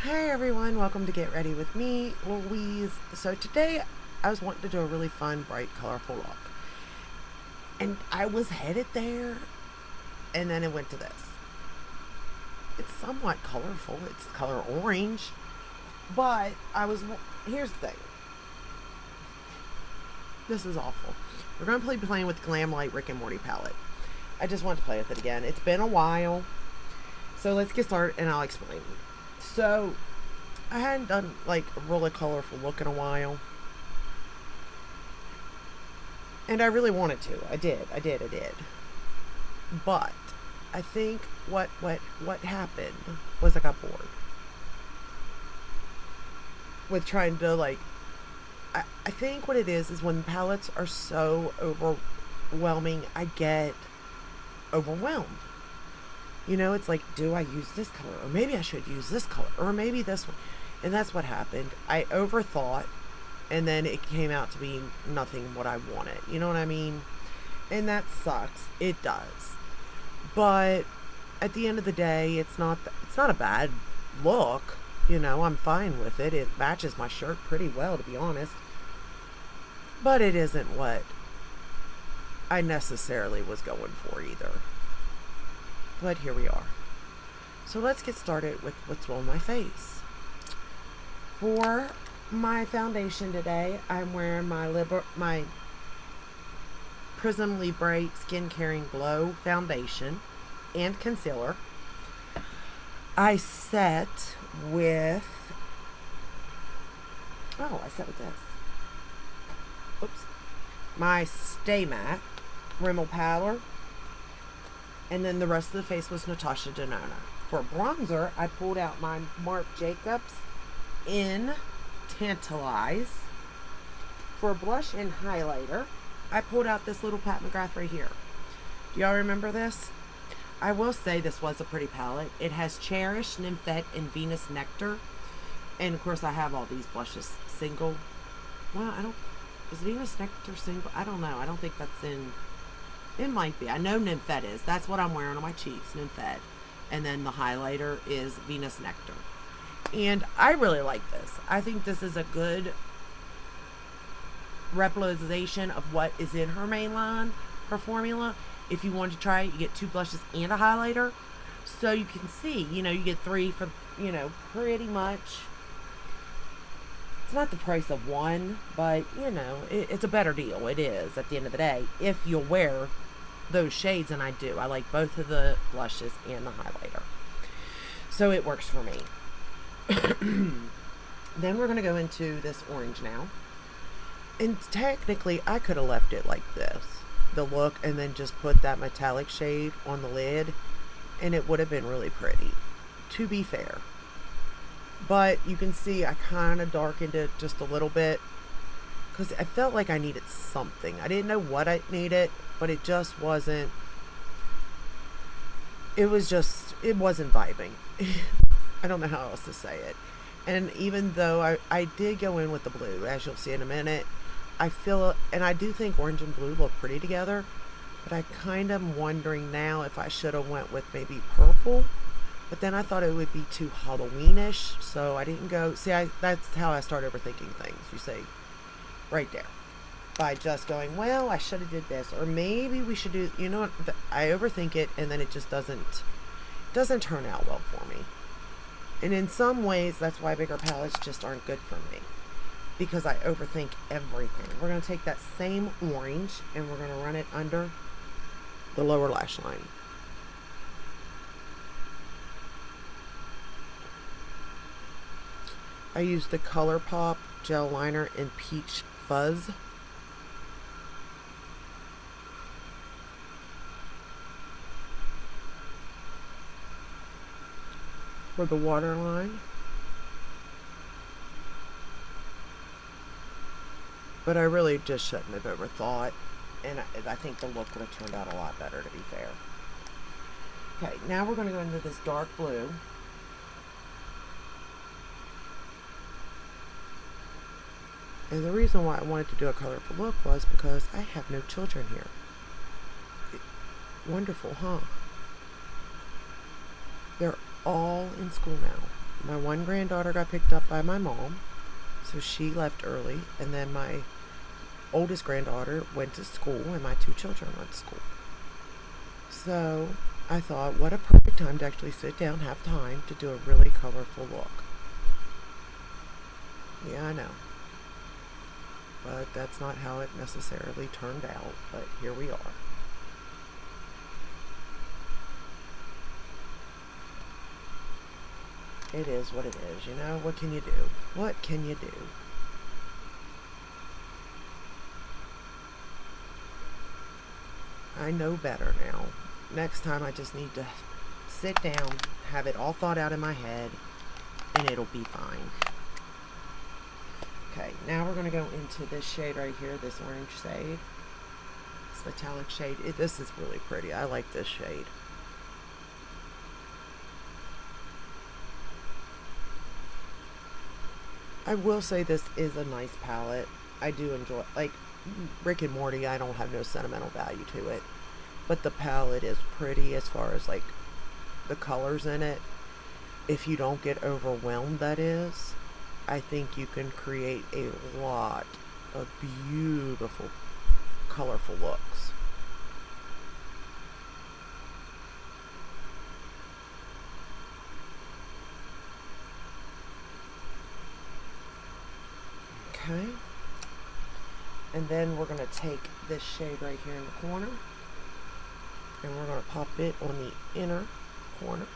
Hi everyone, welcome to Get Ready with me, Louise. So today I was wanting to do a really fun, bright, colorful look. And I was headed there, and then it went to this. It's somewhat colorful, it's color orange, but here's the thing. This is awful. We're going to be playing with Glam Light Rick and Morty palette. I just want to play with it again. It's been a while. So let's get started and I'll explain. So I hadn't done like a really colorful look in a while. And I really wanted to. I did. But I think what happened was I got bored with trying to I think what it is when palettes are so overwhelming, I get overwhelmed. It's like, do I use this color? Or maybe I should use this color. Or maybe this one. And that's what happened. I overthought, and then it came out to be nothing what I wanted. You know what I mean? And that sucks. It does. But at the end of the day, it's not a bad look. I'm fine with it. It matches my shirt pretty well, to be honest. But it isn't what I necessarily was going for either. But here we are. So let's get started with what's on my face. For my foundation today, I'm wearing my Prism Libre Skin Caring Glow foundation and concealer. I set with this. Oops. My Stay Matte Rimmel Powder. And then the rest of the face was Natasha Denona. For bronzer, I pulled out my Marc Jacobs in Tantalize. For blush and highlighter, I pulled out this little Pat McGrath right here. Do y'all remember this? I will say this was a pretty palette. It has Cherish, Nymphette, and Venus Nectar. And of course I have all these blushes single. Well, is Venus Nectar single? I don't know. I don't think that's in... It might be. I know Nymphette is. That's what I'm wearing on my cheeks, Nymphette. And then the highlighter is Venus Nectar. And I really like this. I think this is a good representation of what is in her main line, her formula. If you want to try it, you get 2 blushes and a highlighter. So you can see, you get 3 for, pretty much. It's not the price of one, but, it's a better deal. It is, at the end of the day, if you'll wear those shades, and I do. I like both of the blushes and the highlighter. So it works for me. Then we're going to go into this orange now. And technically, I could have left it like this, the look, and then just put that metallic shade on the lid, and it would have been really pretty, to be fair. But you can see I kind of darkened it just a little bit because I felt like I needed something. I didn't know what I needed, but it just wasn't. It wasn't vibing. I don't know how else to say it. And even though I did go in with the blue, as you'll see in a minute, and I do think orange and blue look pretty together, but I kind of am wondering now if I should have went with maybe purple. But then I thought it would be too Halloweenish, so I didn't go. See, that's how I start overthinking things. You say, right there, by just going, well, I should have did this, or maybe we should do. I overthink it, and then it just doesn't turn out well for me. And in some ways, that's why bigger palettes just aren't good for me, because I overthink everything. We're gonna take that same orange, and we're gonna run it under the lower lash line. I used the ColourPop gel liner in Peach Fuzz. For the waterline. But I really just shouldn't have overthought. And I think the look would have turned out a lot better, to be fair. Okay, now we're going to go into this dark blue. And the reason why I wanted to do a colorful look was because I have no children here. Wonderful, huh? They're all in school now. My one granddaughter got picked up by my mom, so she left early, and then my oldest granddaughter went to school, and my two children went to school. So I thought, what a perfect time to actually sit down, have time to do a really colorful look. Yeah, I know. But that's not how it necessarily turned out, but here we are. It is what it is, you know? What can you do? What can you do? I know better now. Next time I just need to sit down, have it all thought out in my head, and it'll be fine. Okay, now we're going to go into this shade right here, this orange shade. This metallic shade. This is really pretty. I like this shade. I will say this is a nice palette. I do enjoy, like, Rick and Morty, I don't have no sentimental value to it. But the palette is pretty as far as, like, the colors in it. If you don't get overwhelmed, that is, I think you can create a lot of beautiful, colorful looks. Okay. And then we're going to take this shade right here in the corner, and we're going to pop it on the inner corner.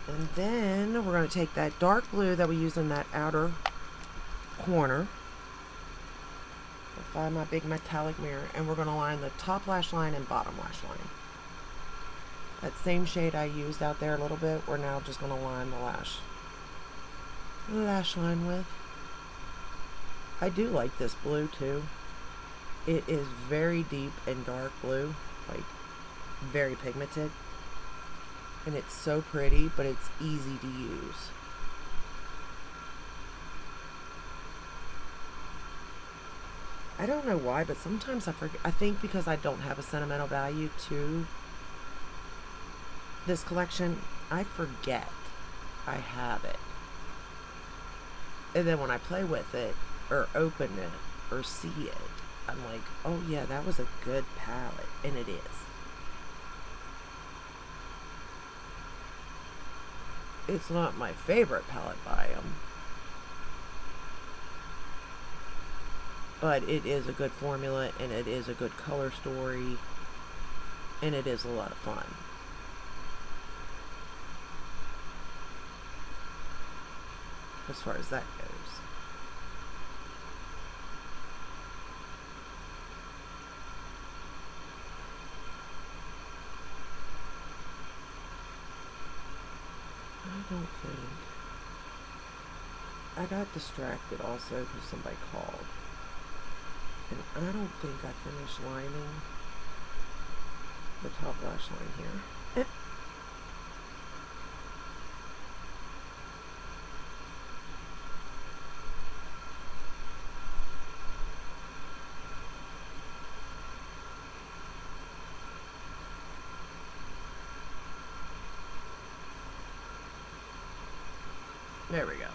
And then we're going to take that dark blue that we used in that outer corner. I'll find my big metallic mirror, and we're going to line the top lash line and bottom lash line. That same shade I used out there a little bit, we're now just going to line the lash line with. I do like this blue too. It is very deep and dark blue, like very pigmented. And it's so pretty, but it's easy to use. I don't know why, but sometimes I forget. I think because I don't have a sentimental value to this collection, I forget I have it. And then when I play with it, or open it, or see it, I'm like, oh yeah, that was a good palette. And it is. It's not my favorite palette by them, but it is a good formula, and it is a good color story, and it is a lot of fun. As far as that goes. I don't think. I got distracted also because somebody called. And I don't think I finished lining the top lash line here. There we go.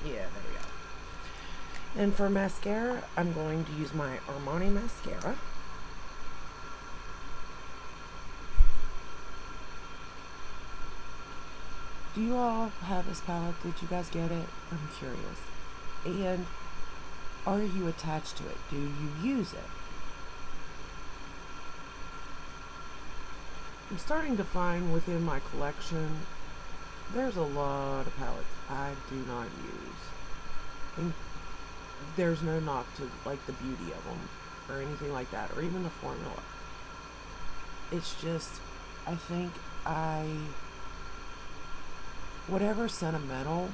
Yeah, there we go. And for mascara, I'm going to use my Armani mascara. Do you all have this palette? Did you guys get it? I'm curious. And are you attached to it? Do you use it? I'm starting to find within my collection there's a lot of palettes I do not use. And there's no knock to like the beauty of them or anything like that, or even the formula. It's just, I think whatever sentimental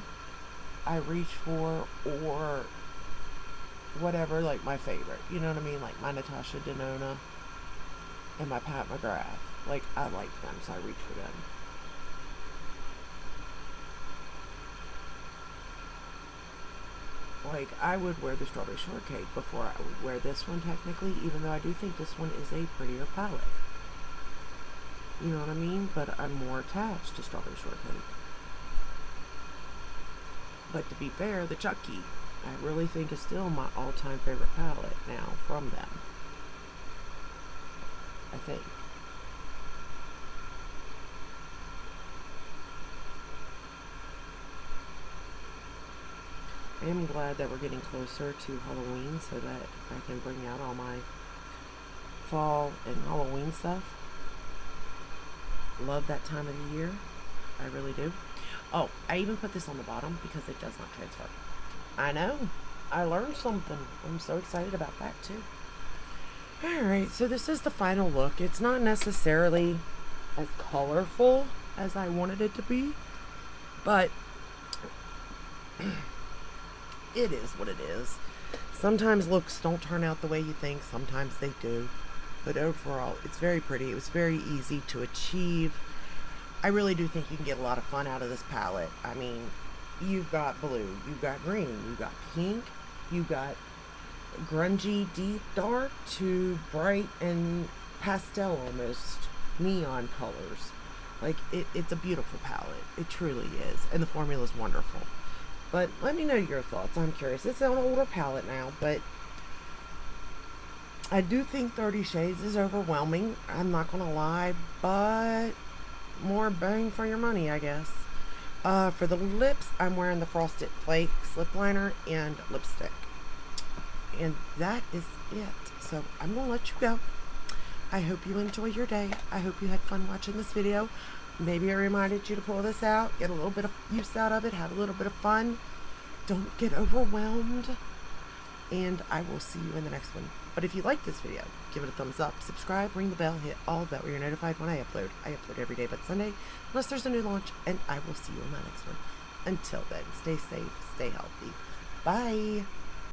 I reach for, or whatever, like my favorite, you know what I mean? Like my Natasha Denona and my Pat McGrath. Like, I like them, so I reach for them. Like, I would wear the strawberry shortcake before I would wear this one, technically, even though I do think this one is a prettier palette. You know what I mean? But I'm more attached to strawberry shortcake. But to be fair, the Chucky, I really think is still my all-time favorite palette now from them. I think. I am glad that we're getting closer to Halloween so that I can bring out all my fall and Halloween stuff. Love that time of the year. I really do. Oh, I even put this on the bottom because it does not transfer. I know. I learned something. I'm so excited about that too. Alright, so this is the final look. It's not necessarily as colorful as I wanted it to be, but it is what it is. Sometimes looks don't turn out the way you think, sometimes they do. But overall, it's very pretty. It was very easy to achieve. I really do think you can get a lot of fun out of this palette. I mean, you've got blue, you've got green, you've got pink, you've got grungy, deep, dark to bright and pastel almost neon colors. Like, it's a beautiful palette. It truly is. And the formula is wonderful. But let me know your thoughts. I'm curious. It's an older palette now, but I do think 30 Shades is overwhelming. I'm not going to lie, but more bang for your money, I guess. For the lips, I'm wearing the Frosted Flakes lip liner and lipstick. And that is it. So I'm going to let you go. I hope you enjoy your day. I hope you had fun watching this video. Maybe I reminded you to pull this out, get a little bit of use out of it, have a little bit of fun. Don't get overwhelmed. And I will see you in the next one. But if you like this video, give it a thumbs up, subscribe, ring the bell, hit all of that where you're notified when I upload. I upload every day but Sunday, unless there's a new launch, and I will see you in my next one. Until then, stay safe, stay healthy. Bye.